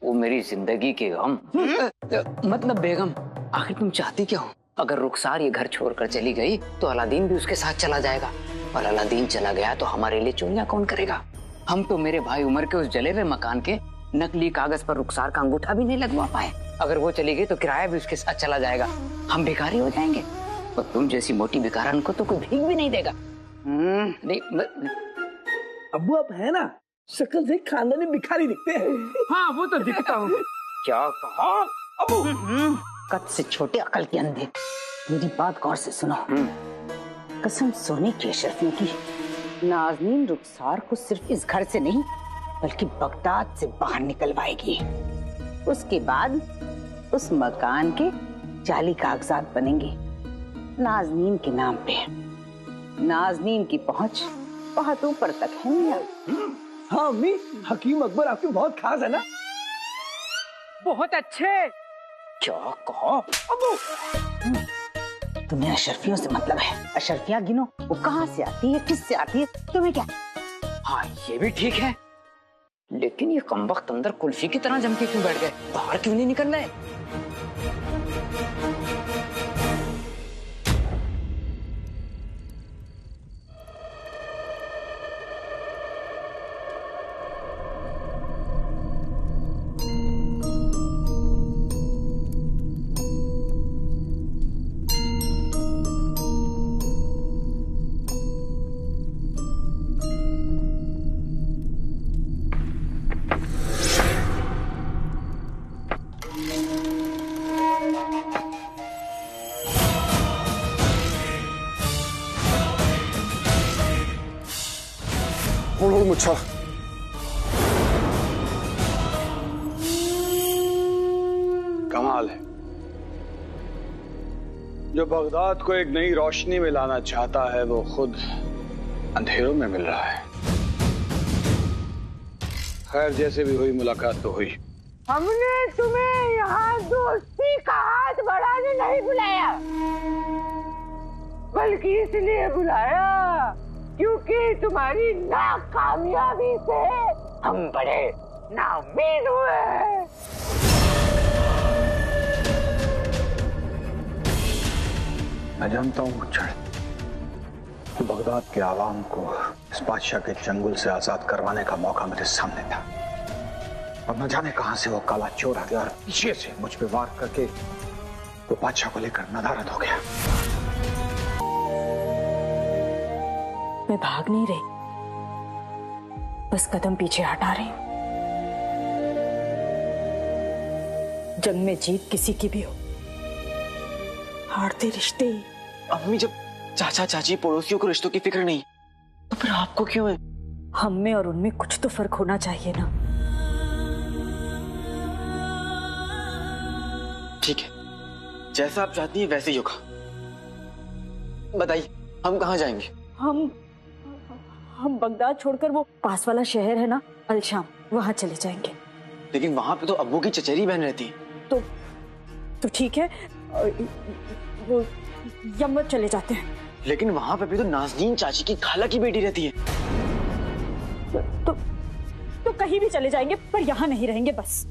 वो मेरी जिंदगी के गम। मतलब बेगम, आखिर तुम चाहती क्या हो? अगर रुखसार ये घर छोड़कर चली गई तो अलादीन भी उसके साथ चला जाएगा, और अलादीन चला गया तो हमारे लिए चूड़ियां कौन करेगा? हम तो मेरे भाई उमर के उस जले हुए मकान के नकली कागज पर रुखसार का अंगूठा भी नहीं लगवा पाए। अगर वो चली गई तो किराया भी उसके साथ चला जाएगा, हम भिखारी हो जाएंगे। और तुम जैसी मोटी भिखारन को तो कोई भीख भी नहीं देगा। नहीं अब्बू आप है ना, शक्ल से खानदानी भिखारी दिखते हैं। हाँ वो तो दिखता हूँ। क्या कहा अब्बू? कद से छोटे अकल के अंधे, मेरी बात गौर से सुनो। कसम सोने की अशरफियों की, नाज़नीन रुखसार को सिर्फ इस घर से नहीं बल्कि बगदाद से बाहर निकलवाएगी। उसके बाद उस मकान के जाली कागजात बनेंगे नाज़नीन के नाम पे। नाज़नीन की पहुंच बहुत ऊपर तक है मियां। हाँ अम्मी, हकीम अकबर आपके बहुत खास है ना। बहुत अच्छे। क्या कहा अब्बू? तुम्हें अशरफियों से मतलब है? अशरफियां गिनो, वो कहाँ से आती है, किससे आती है, तुम्हें क्या? हाँ ये भी ठीक है, लेकिन ये कमबख्त अंदर कुल्फी की तरह जम के क्यों बैठ गए? बाहर क्यों नहीं निकल रहे? मुच्छा कमाल है, जो बगदाद को एक नई रोशनी में लाना चाहता है वो खुद अंधेरों में मिल रहा है। खैर जैसे भी हुई मुलाकात तो हुई। हमने तुम्हें यहाँ दोस्ती का हाथ बढ़ाने नहीं बुलाया, बल्कि इसलिए बुलाया क्योंकि तुम्हारी नाकामयाबी से हम बड़े नाउम्मीद हुए हैं। मैं जानता हूँ मुच्छड़, बगदाद के आवाम को इस बादशाह के चंगुल से आजाद करवाने का मौका मेरे सामने था, और न जाने कहां से वो काला चोर आ गया और पीछे से मुझ पे वार करके वो बादशाह को लेकर नदारद हो गया। मैं भाग नहीं रही, बस कदम पीछे हटा रही हूं। जंग में जीत किसी की भी हो, हारते रिश्ते। अम्मी जब चाचा चाची पड़ोसियों को रिश्तों की फिक्र नहीं तो फिर आपको क्यों है? हम में और उनमें कुछ तो फर्क होना चाहिए ना। ठीक है, जैसा आप चाहती हैं वैसे ही होगा। बताइए हम कहाँ जाएंगे? हम बगदाद छोड़कर वो पास वाला शहर है ना अलशाम, वहां चले जाएंगे। लेकिन वहां पे तो अब्बू की चचेरी बहन रहती है। तो ठीक है, वो यमन चले जाते हैं। लेकिन वहां पे भी तो नाज़नीन चाची की खाला की बेटी रहती है। तो कहीं भी चले जाएंगे, पर यहाँ नहीं रहेंगे बस।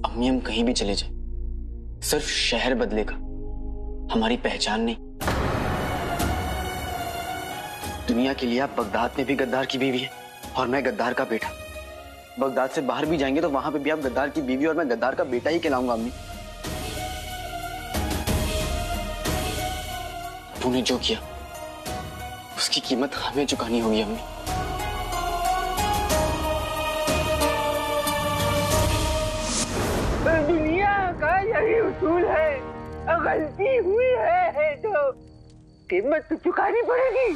अम्मी हम कहीं भी चले जाए, सिर्फ शहर बदलेगा, हमारी पहचान नहीं। दुनिया के लिए आप बगदाद में भी गद्दार की बीवी है और मैं गद्दार का बेटा। बगदाद से बाहर भी जाएंगे तो वहां पे भी आप गद्दार की बीवी और मैं गद्दार का बेटा ही कहलाऊंगा। अम्मी तूने जो किया उसकी कीमत हमें चुकानी होगी। अम्मी दुनिया का यही उसूल है, गलती हुई है तो कीमत तो चुकानी पड़ेगी।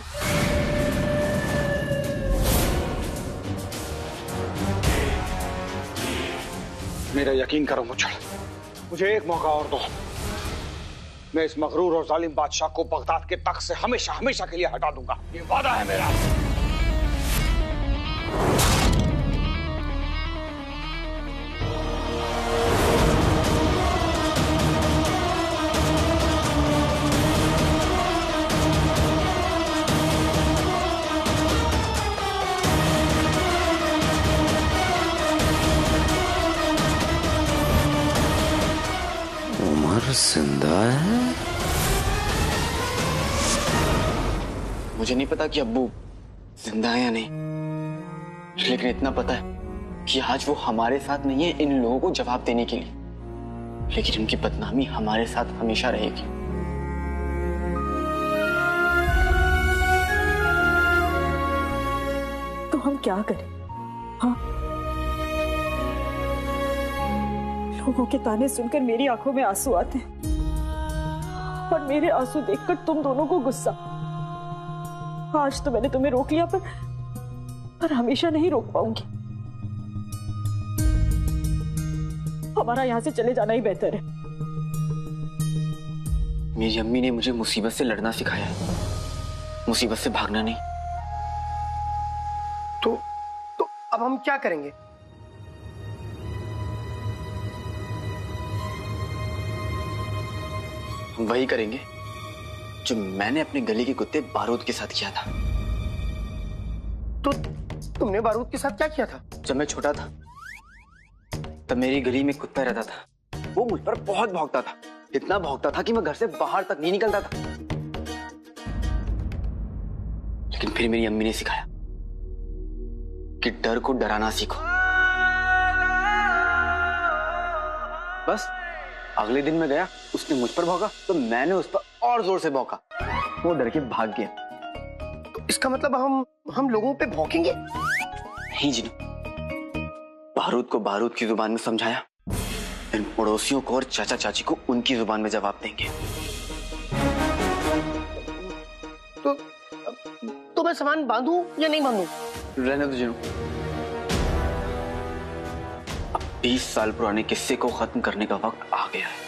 मेरा यकीन करो मुच्छड़, मुझे एक मौका और दो। मैं इस मगरूर और जालिम बादशाह को बगदाद के तख्त से हमेशा हमेशा के लिए हटा दूंगा, ये वादा है मेरा। जिंदा है? मुझे नहीं पता कि अब्बू जिंदा है या नहीं, लेकिन इतना पता है कि आज वो हमारे साथ नहीं है इन लोगों को जवाब देने के लिए, लेकिन उनकी बदनामी हमारे साथ हमेशा रहेगी। तो हम क्या करें? हाँ, लोगों के ताने सुनकर मेरी आंखों में आंसू आते हैं और मेरे आंसू देखकर तुम दोनों को गुस्सा। आज तो मैंने तुम्हें रोक लिया, पर हमेशा नहीं रोक पाऊंगी। हमारा यहां से चले जाना ही बेहतर है। मेरी अम्मी ने मुझे मुसीबत से लड़ना सिखाया है, मुसीबत से भागना नहीं। तो अब हम क्या करेंगे? हम वही करेंगे जो मैंने अपने गली के कुत्ते बारूद के साथ किया था। तो तुमने बारूद के साथ क्या किया था? जब मैं छोटा था तब मेरी गली में कुत्ता रहता था। वो मुझ पर बहुत भौंकता था, इतना भौंकता था कि मैं घर से बाहर तक नहीं निकलता था। लेकिन फिर मेरी अम्मी ने सिखाया कि डर को डराना सीखो। बस अगले दिन मैं गया, उसने मुझ पर भौंका तो मैंने उस पर और जोर से भौंका। वो डर के भाग गया। तो इसका मतलब हम लोगों पे भौंकेंगे? नहीं जिनू, बारूद को बारूद की जुबान में समझाया, इन पड़ोसियों को और चाचा चाची को उनकी जुबान में जवाब देंगे। तो मैं सामान बांधूं या नहीं बांधूं? रहने दो जिनू। अब 20 साल पुराने किस्से को खत्म करने का वक्त आ गया है।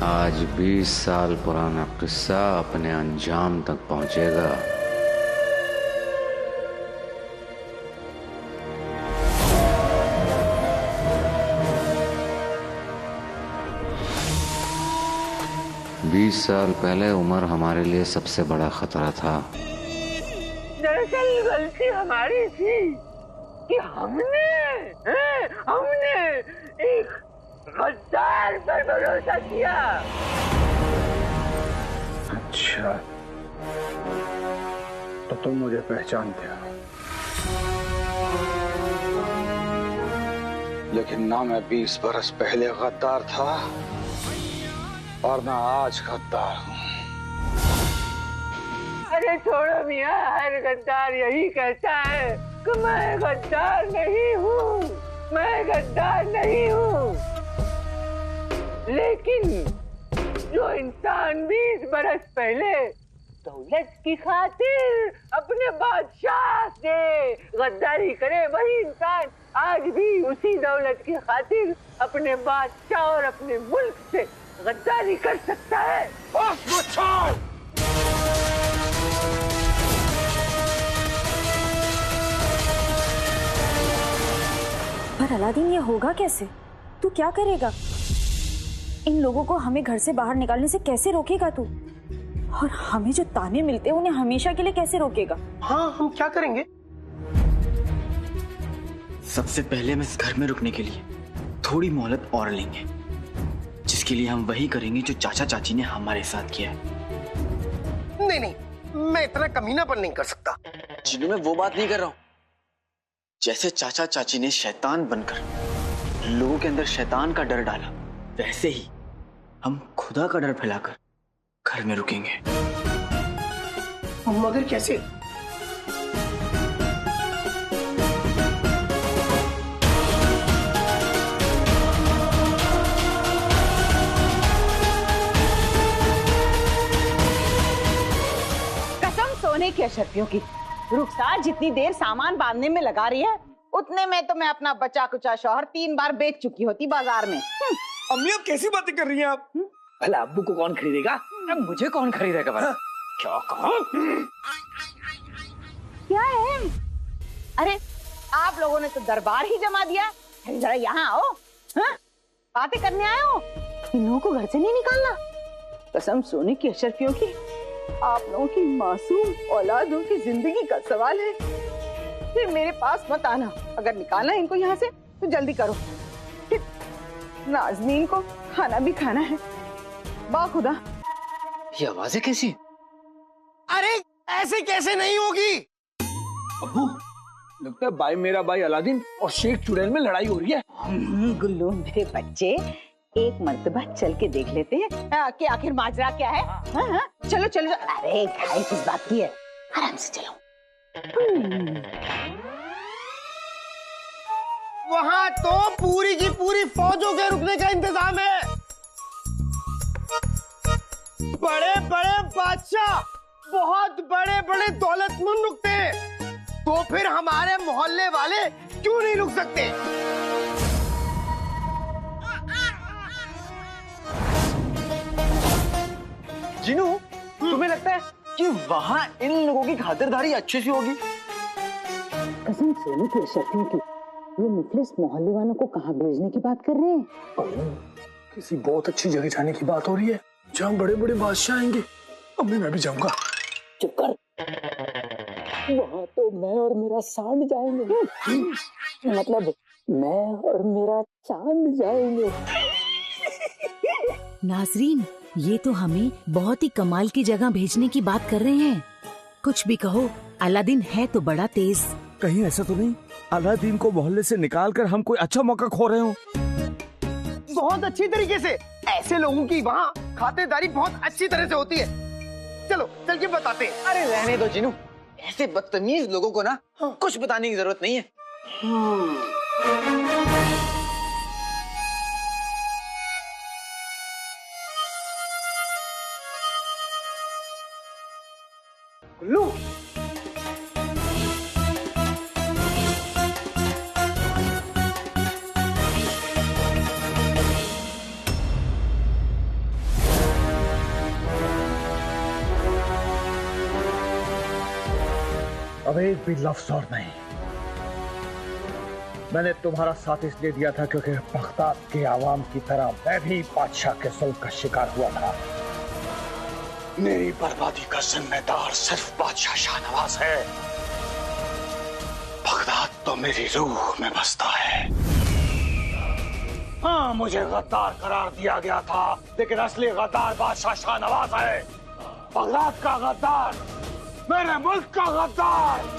आज 20 साल पुराना किस्सा अपने अंजाम तक पहुंचेगा। बीस साल पहले उमर हमारे लिए सबसे बड़ा खतरा था। दरअसल गलती हमारी थी कि हमने एक गद्दार पर भरोसा किया। अच्छा, तो तुम मुझे पहचानते हो, लेकिन ना मैं 20 बरस पहले गद्दार था और ना आज गद्दार हूं। अरे छोड़ो मियां, हर गद्दार यही कहता है कि मैं गद्दार नहीं हूँ, मैं गद्दार नहीं हूँ। लेकिन जो इंसान 20 बरस पहले दौलत की खातिर अपने बादशाह से गद्दारी करे, वही इंसान आज भी उसी दौलत की खातिर अपने बादशाह और अपने मुल्क से गद्दारी कर सकता है। पर अलादीन, ये होगा कैसे? तू क्या करेगा? इन लोगों को हमें घर से बाहर निकालने से कैसे रोकेगा तू? और हमें जो ताने मिलते हैं उन्हें हमेशा के लिए कैसे रोकेगा? हाँ, हम क्या करेंगे? सबसे पहले हम इस घर में रुकने के लिए थोड़ी मोहलत और लेंगे, जिसके लिए हम वही करेंगे जो चाचा चाची ने हमारे साथ किया है। नहीं, मैं इतना कमीनापन नहीं कर सकता। जिन्हों मैं वो बात नहीं कर रहा हूं। जैसे चाचा चाची ने शैतान बनकर लोगों के अंदर शैतान का डर डाला, वैसे ही हम खुदा का डर फैलाकर घर में रुकेंगे। मगर कैसे? कसम सोने की अशर्फियों की, रुखसार जितनी देर सामान बांधने में लगा रही है, उतने में तो मैं अपना बचा कुचा शौहर 3 बार बेच चुकी होती बाजार में। अम्मी, आप कैसी बातें कर रही हैं आप? भला अब्बू को कौन खरीदेगा? मुझे कौन खरीदेगा भला? क्या कहा? क्या है? अरे आप लोगों ने तो दरबार ही जमा दिया। जरा यहाँ आओ। हाँ? बातें करने आए हो? इन लोगों को घर से नहीं निकालना। कसम सोने की अशर्फियों की, आप लोगों की मासूम औलादों की जिंदगी का सवाल है। फिर मेरे पास मत आना। अगर निकालना है इनको यहाँ से तो जल्दी करो। नाज़नीन को खाना भी खाना है। बाखुदा। ये आवाजें कैसी? अरे ऐसे कैसे नहीं होगी? अब्बू, लगता है भाई मेरा भाई अलादीन और शेख चुड़ैल में लड़ाई हो रही है। गुल्लू मेरे बच्चे, एक मर्तबा चल के देख लेते हैं कि आखिर माजरा क्या है। हाँ, चलो चलो। अरे घाई किस बात की है, आराम से चलो। वहाँ तो पूरी की पूरी फौजों के रुकने का इंतजाम है। बड़े बड़े बादशाह, बहुत बड़े बड़े दौलतमंद रुकते हैं, तो फिर हमारे मोहल्ले वाले क्यों नहीं रुक सकते? जिनू, तुम्हें लगता है कि वहाँ इन लोगों की खातिरदारी अच्छी सी होगी? कसम सोने की शर्तियों की, ये मुफलिस मोहल्ले वालों को कहाँ भेजने की बात कर रहे हैं? किसी बहुत अच्छी जगह जाने की बात हो रही है जहाँ बड़े बड़े बादशाह आएंगे। अम्मी मैं भी जाऊंगा। चुप कर। वहाँ तो मैं और मेरा सांड जाएंगे। मतलब मैं और मेरा चांद जाएंगे। नाजरीन, ये तो हमें बहुत ही कमाल की जगह भेजने की बात कर रहे हैं। कुछ भी कहो, अलादीन है तो बड़ा तेज। कहीं ऐसा तो नहीं अलादीन को मोहल्ले से निकाल कर हम कोई अच्छा मौका खो रहे हो? बहुत अच्छी तरीके से। ऐसे लोगों की वहाँ खातिरदारी बहुत अच्छी तरह से होती है। चलो चल के बताते हैं। अरे रहने दो जिनू, ऐसे बदतमीज लोगों को ना कुछ बताने की जरूरत नहीं है। गुल्लू, अब एक भी लफ्ज और नहीं। मैंने तुम्हारा साथ इसलिए दिया था क्योंकि बगदाद के आवाम की तरह मैं भी बादशाह के जुल्म का शिकार हुआ था। मेरी बर्बादी का जिम्मेदार सिर्फ बादशाह शाहनवाज है। बगदाद तो मेरी रूह में बसता है। हाँ, मुझे गद्दार करार दिया गया था, लेकिन असली गद्दार बादशाह शाहनवाज है। बगदाद का गद्दार, मेरे मुल्क का गद्दार।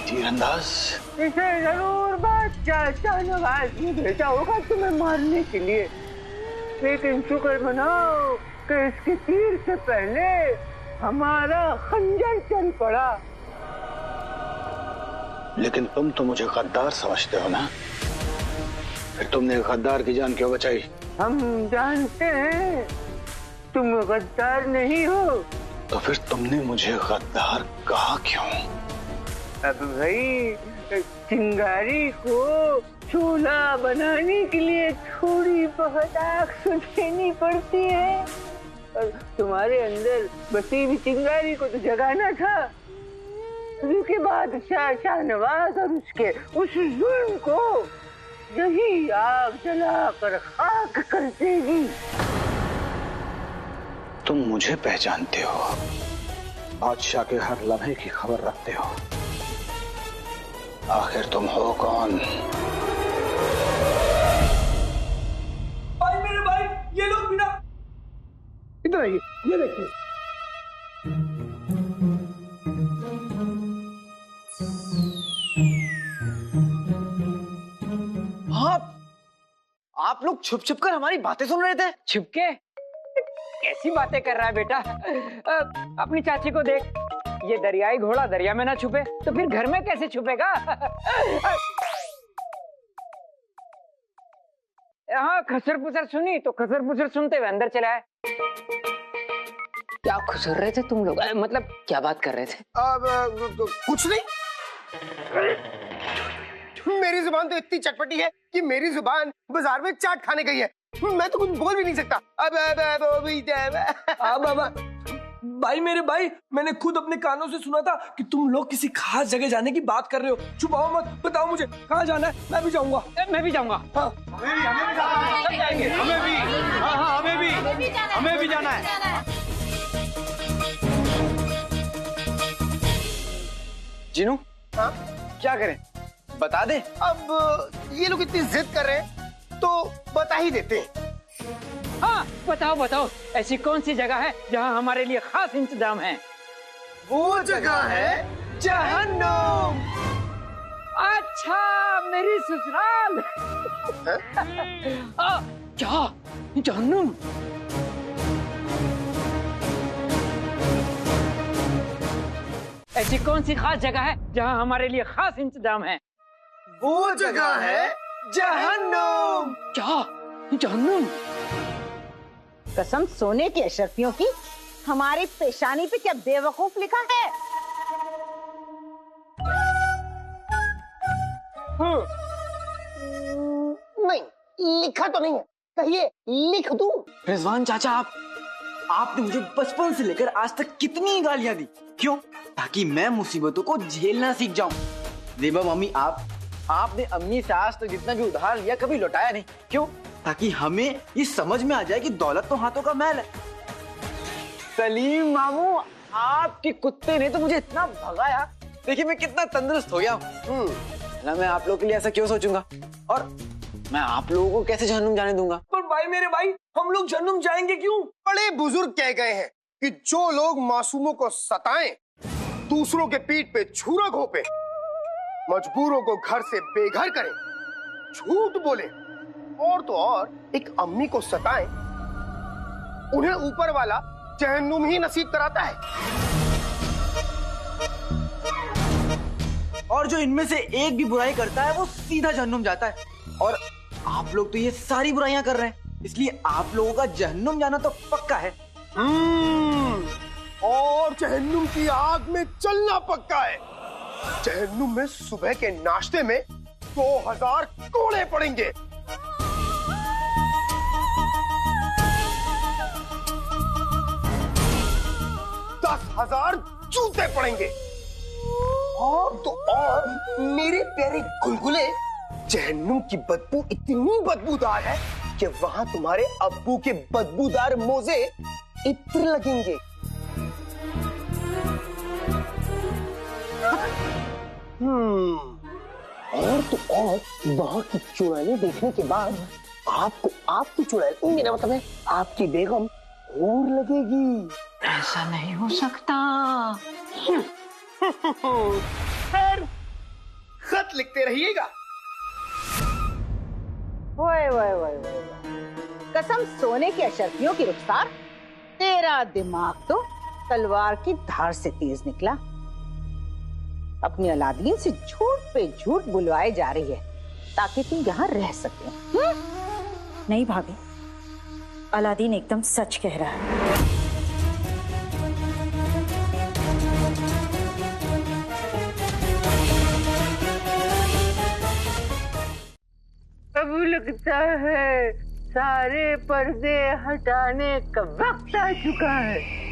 तीरंदाज इसे जरूर बादशाह शाहनवाज ने भेजा होगा तुम्हें मारने के लिए, लेकिन शुक्र मनाओ कि इसके तीर से पहले हमारा खंजर चल पड़ा। लेकिन तुम तो मुझे गद्दार समझते हो ना, फिर तुमने गद्दार की जान क्यों बचाई? हम जानते हैं तुम गद्दार नहीं हो। तो फिर तुमने मुझे गद्दार कहा क्यों? अब भाई, चिंगारी को चूल्हा बनाने के लिए थोड़ी बहुत आग सुझानी पड़ती है, और तुम्हारे अंदर बसी हुई चिंगारी को तो जगाना था। उसके बाद शाहनवाज और उसके उस जुल्म को यही आग जलाकर खाक कर देगी। तुम मुझे पहचानते हो, बादशाह के हर लम्हे की खबर रखते हो। आखिर तुम हो कौन? भाई मेरे भाई, ये लोग बिना इधर आइए, ये देखिए। आप लोग छुप छुप कर हमारी बातें सुन रहे थे? छुपके? कैसी बातें कर रहा है बेटा? अपनी चाची को देख, ये दरियाई घोड़ा दरिया में ना छुपे तो फिर घर में कैसे छुपेगा? हाँ, खसर पुसर सुनी तो खसर पुसर सुनते हुए अंदर चला है। क्या क्या खुसर रहे थे तुम लोग? मतलब क्या बात कर रहे थे? कुछ नहीं। मेरी जुबान तो इतनी चटपटी है कि मेरी जुबान बाजार में चाट खाने गई है। मैं तो कुछ बोल भी नहीं सकता। भाई मेरे भाई, मैंने खुद अपने कानों से सुना था कि तुम लोग किसी खास जगह जाने की बात कर रहे हो। छुपाओ मत, बताओ मुझे कहाँ जाना है। मैं भी जाऊंगा। मैं भी जाऊंगा। हाँ। हमें भी जाना है। जीनू, हाँ? क्या करें? बता दे। अब ये लोग इतनी जिद कर रहे हैं तो बता ही देते हैं। हाँ, बताओ बताओ, ऐसी कौन सी जगह है जहाँ हमारे लिए खास इंतजाम है? वो जगह है जहन्नुम। अच्छा, मेरी ससुराल। क्या जहन्नुम? ऐसी कौन सी खास जगह है जहाँ हमारे लिए खास इंतजाम है? वो जगह है जहन्नुम। क्या जहन्नुम? कसम सोने की अशरफियों की, हमारी पेशानी पे क्या बेवकूफ लिखा है? नहीं, लिखा तो नहीं है। कहिए, लिख दूं? रिजवान चाचा, आपने मुझे बचपन से लेकर आज तक कितनी गालियां दी, क्यों? ताकि मैं मुसीबतों को झेलना सीख जाऊं। देबा मम्मी, आपने अम्मी से आज तक जितना भी उधार लिया कभी लौटाया नहीं, क्यों? ताकि हमें ये समझ में आ जाए कि दौलत तो हाथों का मैल है। सलीम मामू, आपके कुत्ते ने तो मुझे इतना भगाया, देखिए मैं कितना तंदुरुस्त हो गया हूँ। मैं आप लोगों के लिए ऐसा क्यों सोचूंगा, और मैं आप लोगों को कैसे जहन्नुम जाने दूंगा? पर भाई मेरे भाई, हम लोग जहन्नुम जाएंगे क्यों? बड़े बुजुर्ग कह गए हैं कि जो लोग मासूमों को सताएं, दूसरों के पीठ पे छुरा घोंपे, मजबूरों को घर से बेघर करें, झूठ बोले, और तो और एक अम्मी को सताएं, उन्हें ऊपर वाला जहन्नुम ही नसीब कराता है। और जो इनमें से एक भी बुराई करता है वो सीधा जहन्नुम जाता है। और आप लोग तो ये सारी बुराइयां कर रहे हैं, इसलिए आप लोगों का जहन्नुम जाना तो पक्का है। और जहन्नुम की आग में चलना पक्का है। जहन्नुम में सुबह के नाश्ते में 2000 कोड़े पड़ेंगे। 10,000 जूते पड़ेंगे। और तो और मेरे प्यारे गुलगुले, जहन्नुम की बदबू इतनी बदबूदार है कि वहां तुम्हारे अब्बू के बदबूदार मोजे इत्र लगेंगे। और तो और वहां की चुड़ैलें देखने के बाद आपको आपकी चुड़ैल, मेरा मतलब है आपकी बेगम, और लगेगी। ऐसा नहीं हो सकता। खैर, खत लिखते रहिएगा। वो कसम सोने की अशरफियों की रुखसार, तेरा दिमाग तो तलवार की धार से तेज निकला। अपनी अलादीन से झूठ पे झूठ बुलवाए जा रही है ताकि तुम यहाँ रह सके। नहीं भाभी, अलादीन एकदम सच कह रहा है। अब लगता है सारे पर्दे हटाने का वक्त आ चुका है।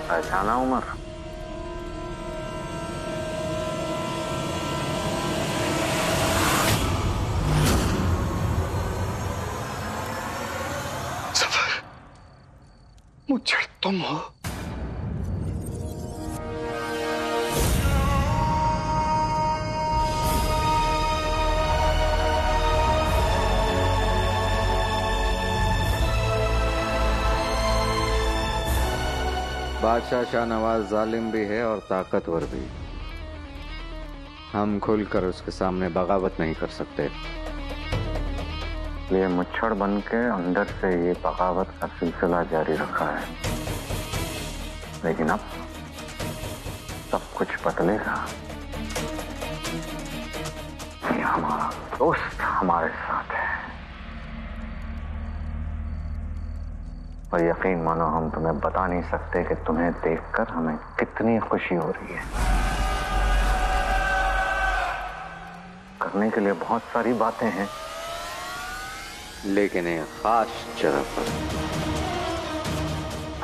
पहचाना उमर? तुम हो? बादशाह शाहनवाज जालिम भी है और ताकतवर भी। हम खुलकर उसके सामने बगावत नहीं कर सकते। ये मुच्छड़ बन के अंदर से ये बगावत का सिलसिला जारी रखा है, लेकिन अब सब कुछ बदलेगा। ये हमारा दोस्त हमारे साथ है, और यकीन मानो हम तुम्हें बता नहीं सकते कि तुम्हें देखकर हमें कितनी खुशी हो रही है। करने के लिए बहुत सारी बातें हैं, लेकिन एक खास जगह पर।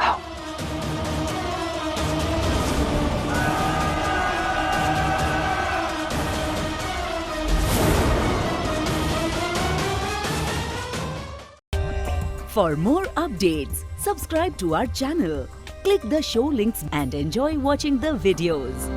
आओ। For more updates, subscribe to our channel, click the show links and enjoy watching the videos.